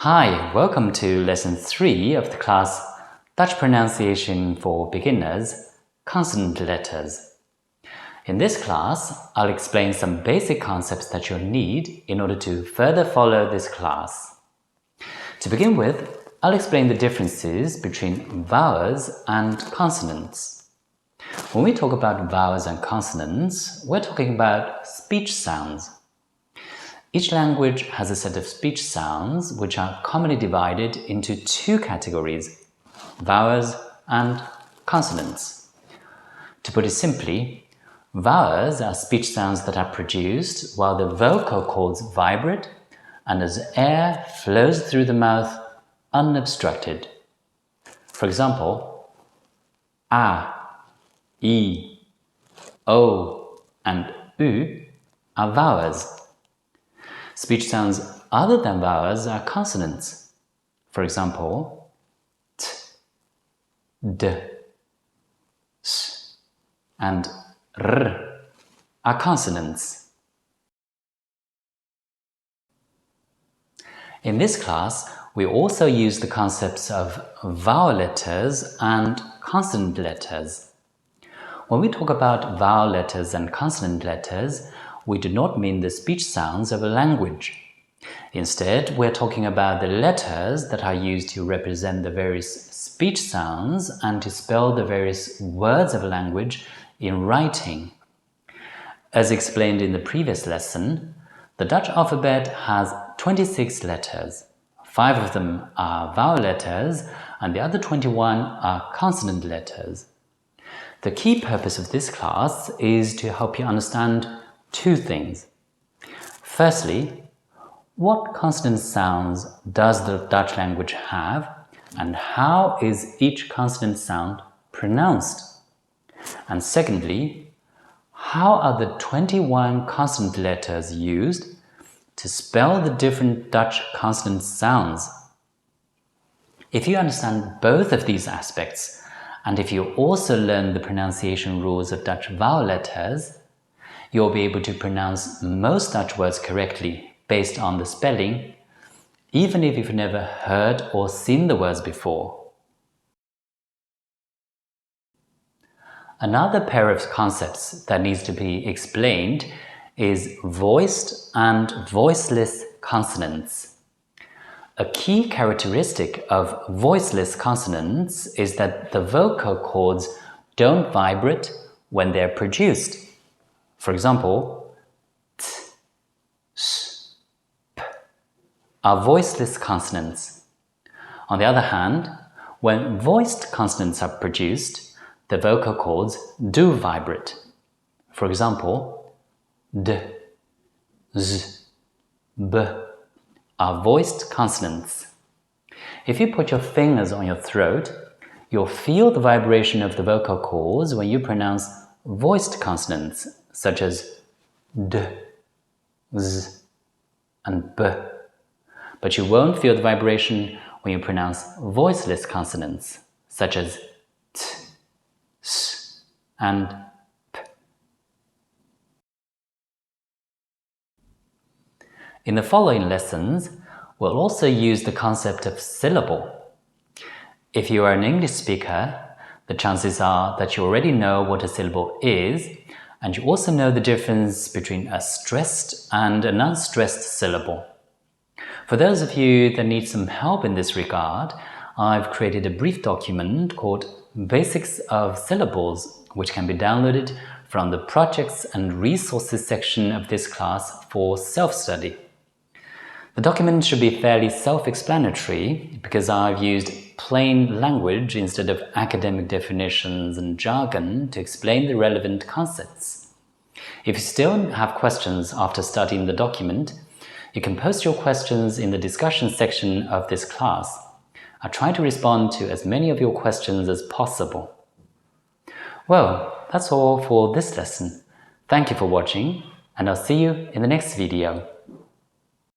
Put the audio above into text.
Hi, welcome to Lesson 3 of the class Dutch Pronunciation for Beginners, Consonant Letters. In this class, I'll explain some basic concepts that you'll need in order to further follow this class. To begin with, I'll explain the differences between vowels and consonants. When we talk about vowels and consonants, we're talking about speech sounds. Each language has a set of speech sounds which are commonly divided into two categories, vowels and consonants. To put it simply, vowels are speech sounds that are produced while the vocal cords vibrate and as air flows through the mouth unobstructed. For example, A, I, O, and U are vowels. Speech sounds other than vowels are consonants. For example, T, D, S, and R are consonants. In this class, we also use the concepts of vowel letters and consonant letters. When we talk about vowel letters and consonant letters, we do not mean the speech sounds of a language. Instead, we're talking about the letters that are used to represent the various speech sounds and to spell the various words of a language in writing. As explained in the previous lesson, the Dutch alphabet has 26 letters. 5 of them are vowel letters and the other 21 are consonant letters. The key purpose of this class is to help you understand two things. Firstly, what consonant sounds does the Dutch language have and how is each consonant sound pronounced? And secondly, how are the 21 consonant letters used to spell the different Dutch consonant sounds? If you understand both of these aspects, and if you also learn the pronunciation rules of Dutch vowel letters, you'll be able to pronounce most Dutch words correctly based on the spelling, even if you've never heard or seen the words before. Another pair of concepts that needs to be explained is voiced and voiceless consonants. A key characteristic of voiceless consonants is that the vocal cords don't vibrate when they're produced. For example, T, S, P are voiceless consonants. On the other hand, when voiced consonants are produced, the vocal cords do vibrate. For example, D, Z, B are voiced consonants. If you put your fingers on your throat, you'll feel the vibration of the vocal cords when you pronounce voiced consonants, such as D, Z, and B. But you won't feel the vibration when you pronounce voiceless consonants, such as T, S, and P. In the following lessons, we'll also use the concept of syllable. If you are an English speaker, the chances are that you already know what a syllable is, and you also know the difference between a stressed and an unstressed syllable. For those of you that need some help in this regard, I've created a brief document called Basics of Syllables, which can be downloaded from the Projects and Resources section of this class for self-study. The document should be fairly self-explanatory because I've used plain language instead of academic definitions and jargon to explain the relevant concepts. If you still have questions after studying the document, you can post your questions in the discussion section of this class. I'll try to respond to as many of your questions as possible. Well, that's all for this lesson. Thank you for watching, and I'll see you in the next video.